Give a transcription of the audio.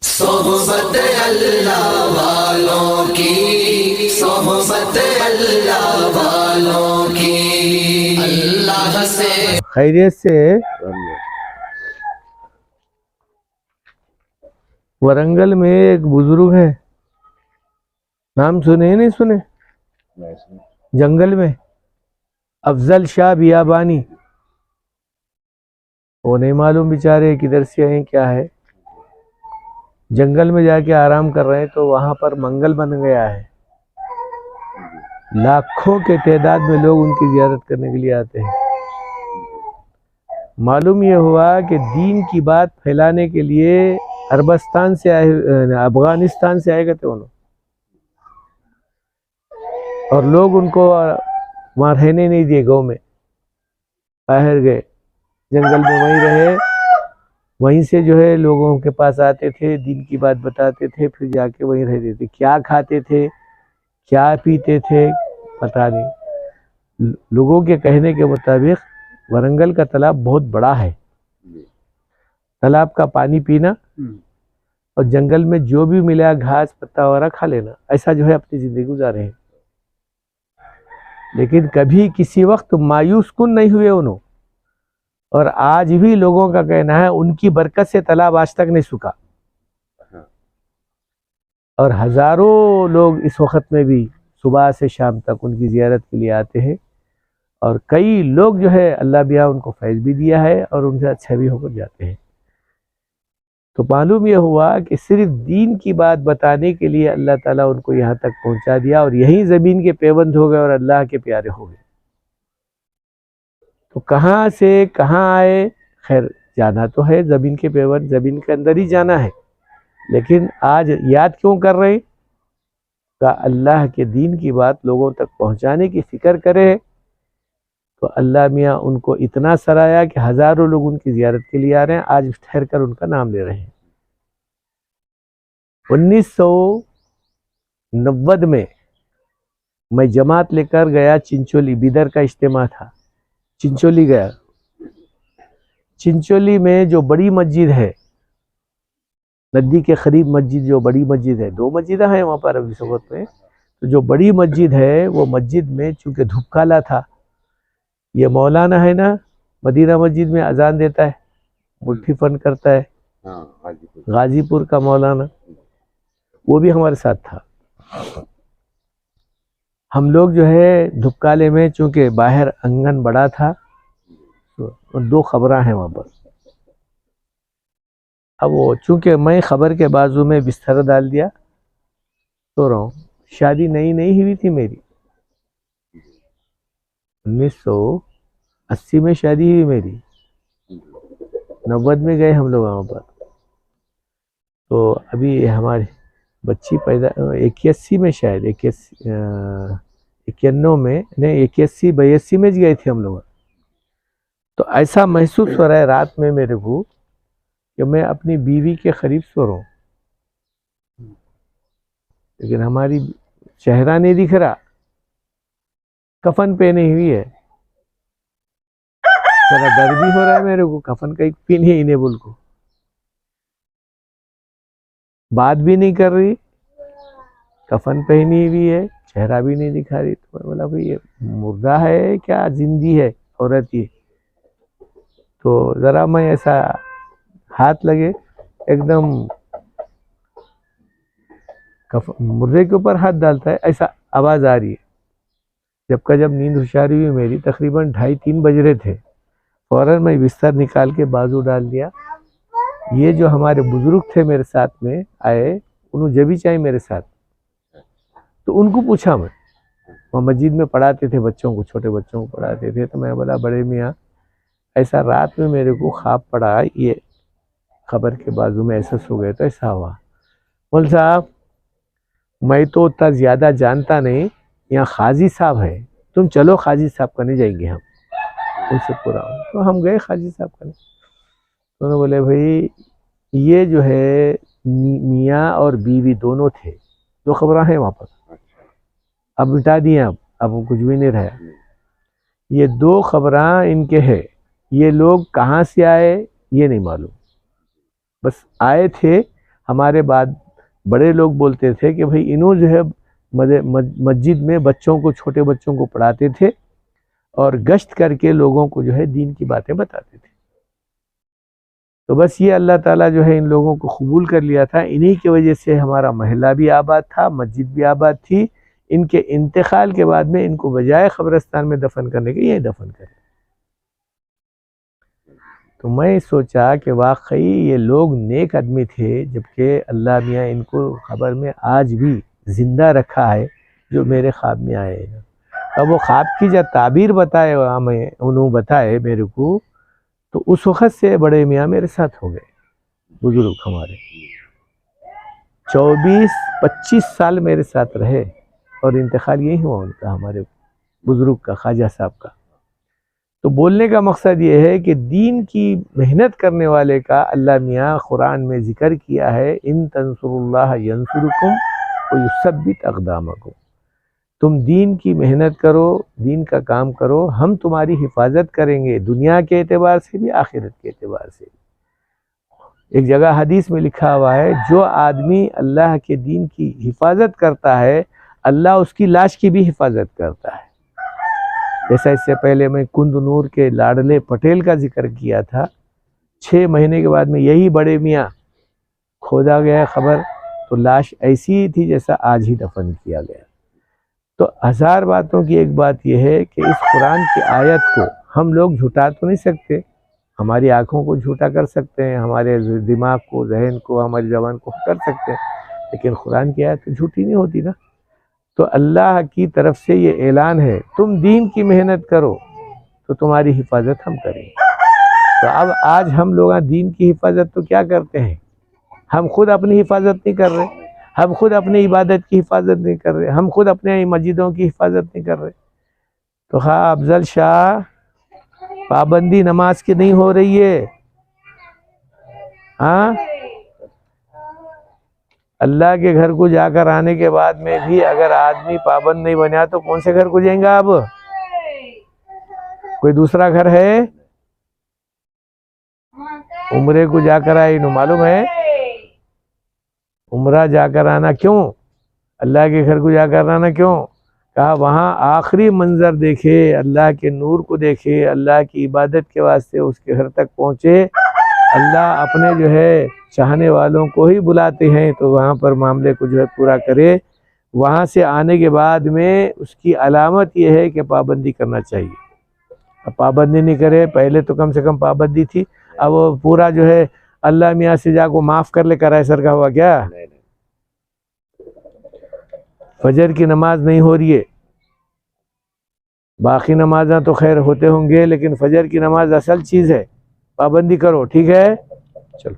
صحبت اللہ والوں کی، صحبت اللہ والوں کی، اللہ سے خیریت سے ورنگل میں ایک بزرگ ہے، نام سنے نہیں سنے؟ جنگل میں افضل شاہ بیابانی، وہ نہیں معلوم بیچارے کدھر سے ہیں کیا ہے، جنگل میں جا کے آرام کر رہے ہیں تو وہاں پر منگل بن گیا ہے، لاکھوں کے تعداد میں لوگ ان کی زیارت کرنے کے لیے آتے ہیں۔ معلوم یہ ہوا کہ دین کی بات پھیلانے کے لیے عربستان سے آئے، افغانستان سے آئے گئے تھے انہوں، اور لوگ ان کو وہاں رہنے نہیں دیے، گاؤں میں باہر گئے، جنگل میں وہیں رہے، وہیں سے جو ہے لوگوں کے پاس آتے تھے، دین کی بات بتاتے تھے، پھر جا کے وہیں رہتے تھے۔ کیا کھاتے تھے، کیا پیتے تھے پتہ نہیں۔ لوگوں کے کہنے کے مطابق ورنگل کا تالاب بہت بڑا ہے، تالاب کا پانی پینا اور جنگل میں جو بھی ملا گھاس پتا وغیرہ کھا لینا، ایسا جو ہے اپنی زندگی گزارے ہیں، لیکن کبھی کسی وقت مایوس کن نہیں ہوئے انہوں، اور آج بھی لوگوں کا کہنا ہے ان کی برکت سے تالاب آج تک نہیں سکا، اور ہزاروں لوگ اس وقت میں بھی صبح سے شام تک ان کی زیارت کے لیے آتے ہیں، اور کئی لوگ جو ہے اللہ بیاں ان کو فیض بھی دیا ہے اور ان سے اچھا بھی ہو کر جاتے ہیں۔ تو معلوم یہ ہوا کہ صرف دین کی بات بتانے کے لیے اللہ تعالیٰ ان کو یہاں تک پہنچا دیا، اور یہی زمین کے پیوند ہو گئے اور اللہ کے پیارے ہو گئے۔ تو کہاں سے کہاں آئے، خیر جانا تو ہے، زمین کے پیوند زمین کے اندر ہی جانا ہے، لیکن آج یاد کیوں کر رہے ہیں کہ اللہ کے دین کی بات لوگوں تک پہنچانے کی فکر کرے، تو اللہ میاں ان کو اتنا سرایا کہ ہزاروں لوگ ان کی زیارت کے لیے آ رہے ہیں، آج ٹھہر کر ان کا نام لے رہے ہیں۔ 1990 میں جماعت لے کر گیا چنچولی، بیدر کا اجتماع تھا، چنچولی گیا۔ چنچولی میں جو بڑی مسجد ہے، ندی کے قریب مسجد، جو بڑی مسجد ہے، 2 مسجدیں ہیں وہاں پر ابھی سبت میں، تو جو بڑی مسجد ہے وہ مسجد میں چونکہ دھوپ کالا تھا، یہ مولانا ہے نا مدینہ مسجد میں اذان دیتا ہے، مٹھی فن کرتا ہے، غازی پور کا مولانا، وہ بھی ہمارے ساتھ تھا۔ ہم لوگ جو ہے دھوپ کالے میں، چونکہ باہر انگن بڑا تھا، 2 خبراں ہیں وہاں پر، اب وہ چونکہ میں خبر کے بازو میں بستر ڈال دیا، سو رہا ہوں۔ شادی نئی نئی ہوئی تھی میری، 1980 میں شادی ہوئی میری، 90 میں گئے ہم لوگ وہاں پر، تو ابھی ہماری بچی پیدا 81 میں، شاید 91 میں نہیں، 81 82 میں گئے تھے ہم لوگ۔ تو ایسا محسوس ہو رہا ہے رات میں میرے کو کہ میں اپنی بیوی کے قریب سو رہا ہوں، لیکن ہماری چہرہ نہیں دکھ رہا، کفن پہنی ہوئی ہے، ذرا ڈر بھی ہو رہا ہے میرے کو، کفن کہیں پہنی ہی نہیں بول کو، بات بھی نہیں کر رہی، کفن پہنی ہوئی ہے، چہرہ بھی نہیں دکھا رہی، تو میں بولا بھئی یہ مردہ ہے کیا زندی ہے عورت یہ؟ تو ذرا میں ایسا ہاتھ لگے، ایک دم مردے کے اوپر ہاتھ ڈالتا ہے ایسا آواز آ رہی ہے۔ جب کا جب نیند ہوشیاری ہوئی میری، تقریباً 2:30-3 بج رہے تھے، فوراً میں بستر نکال کے بازو ڈال دیا۔ یہ جو ہمارے بزرگ تھے میرے ساتھ میں آئے، انہوں جب بھی چاہے میرے ساتھ، تو ان کو پوچھا، میں وہ مسجد میں پڑھاتے تھے بچوں کو، چھوٹے بچوں کو پڑھاتے تھے، تو میں بولا بڑے میاں ایسا رات میں میرے کو خواب پڑا، یہ خبر کے بازو میں ایسا سو گئے تو ایسا ہوا۔ مول صاحب میں تو اتنا زیادہ جانتا نہیں، یہاں قاضی صاحب ہے، تم چلو قاضی صاحب کرنے جائیں گے ہم، ان سے پورا ہو۔ تو ہم گئے قاضی صاحب کرنے، تو انہوں نے بولے بھائی یہ جو ہے میاں اور بیوی دونوں تھے، 2 خبراں ہیں وہاں پر، اب مٹا دیے، اب کچھ بھی نہیں رہا، یہ 2 خبراں ان کے ہیں، یہ لوگ کہاں سے آئے یہ نہیں معلوم، بس آئے تھے ہمارے بعد بڑے لوگ بولتے تھے کہ بھئی انہوں جو ہے مسجد میں بچوں کو، چھوٹے بچوں کو پڑھاتے تھے اور گشت کر کے لوگوں کو جو ہے دین کی باتیں بتاتے تھے۔ تو بس یہ اللہ تعالیٰ جو ہے ان لوگوں کو قبول کر لیا تھا، انہی کی وجہ سے ہمارا محلہ بھی آباد تھا، مسجد بھی آباد تھی۔ ان کے انتقال کے بعد میں ان کو بجائے قبرستان میں دفن کرنے کے یہیں دفن کریں۔ تو میں سوچا کہ واقعی یہ لوگ نیک آدمی تھے، جبکہ اللہ میاں ان کو خبر میں آج بھی زندہ رکھا ہے جو میرے خواب میں آئے ہیں۔ اب وہ خواب کی جو تعبیر بتائے انہوں بتائے میرے کو، تو اس وقت سے بڑے میاں میرے ساتھ ہو گئے، بزرگ ہمارے 24-25 سال میرے ساتھ رہے، اور انتقال یہی ہوا ان کا، ہمارے بزرگ کا، خواجہ صاحب کا۔ تو بولنے کا مقصد یہ ہے کہ دین کی محنت کرنے والے کا اللہ میاں قرآن میں ذکر کیا ہے، ان تنصروا اللہ ینصرکم ویثبت اقدامکم، تم دین کی محنت کرو، دین کا کام کرو، ہم تمہاری حفاظت کریں گے، دنیا کے اعتبار سے بھی، آخرت کے اعتبار سے بھی۔ ایک جگہ حدیث میں لکھا ہوا ہے، جو آدمی اللہ کے دین کی حفاظت کرتا ہے، اللہ اس کی لاش کی بھی حفاظت کرتا ہے۔ جیسا اس سے پہلے میں کند نور کے لاڈلے پٹیل کا ذکر کیا تھا، 6 مہینے کے بعد میں یہی بڑے میاں کھودا گیا خبر، تو لاش ایسی ہی تھی جیسا آج ہی دفن کیا گیا۔ تو 1000 باتوں کی ایک بات یہ ہے کہ اس قرآن کی آیت کو ہم لوگ جھٹا تو نہیں سکتے، ہماری آنکھوں کو جھوٹا کر سکتے ہیں، ہمارے دماغ کو، ذہن کو، ہماری زبان کو کر سکتے ہیں، لیکن قرآن کی آیت تو جھوٹی نہیں ہوتی نا۔ تو اللہ کی طرف سے یہ اعلان ہے، تم دین کی محنت کرو تو تمہاری حفاظت ہم کریں گے۔ تو اب آج ہم لوگ دین کی حفاظت تو کیا کرتے ہیں، ہم خود اپنی حفاظت نہیں کر رہے، ہم خود اپنی عبادت کی حفاظت نہیں کر رہے، ہم خود اپنے مسجدوں کی حفاظت نہیں کر رہے۔ تو خواہ افضل شاہ پابندی نماز کی نہیں ہو رہی ہے، ہاں، اللہ کے گھر کو جا کر آنے کے بعد میں بھی اگر آدمی پابند نہیں بنا تو کون سے گھر کو جائیں گا؟ اب کوئی دوسرا گھر ہے؟ عمرے کو جا کر آئے، معلوم ہے عمرہ جا کر آنا کیوں، اللہ کے گھر کو جا کر آنا کیوں؟ کہا وہاں آخری منظر دیکھے، اللہ کے نور کو دیکھے، اللہ کی عبادت کے واسطے اس کے گھر تک پہنچے۔ اللہ اپنے جو ہے چاہنے والوں کو ہی بلاتے ہیں، تو وہاں پر معاملے کو جو ہے پورا کرے۔ وہاں سے آنے کے بعد میں اس کی علامت یہ ہے کہ پابندی کرنا چاہیے۔ اب پابندی نہیں کرے، پہلے تو کم سے کم پابندی تھی، اب وہ پورا جو ہے اللہ میاں سے جا کو معاف کر لے کر ایسر کا ہوا کیا؟ فجر کی نماز نہیں ہو رہی ہے، باقی نمازاں تو خیر ہوتے ہوں گے، لیکن فجر کی نماز اصل چیز ہے، پابندی کرو، ٹھیک ہے؟ چلو۔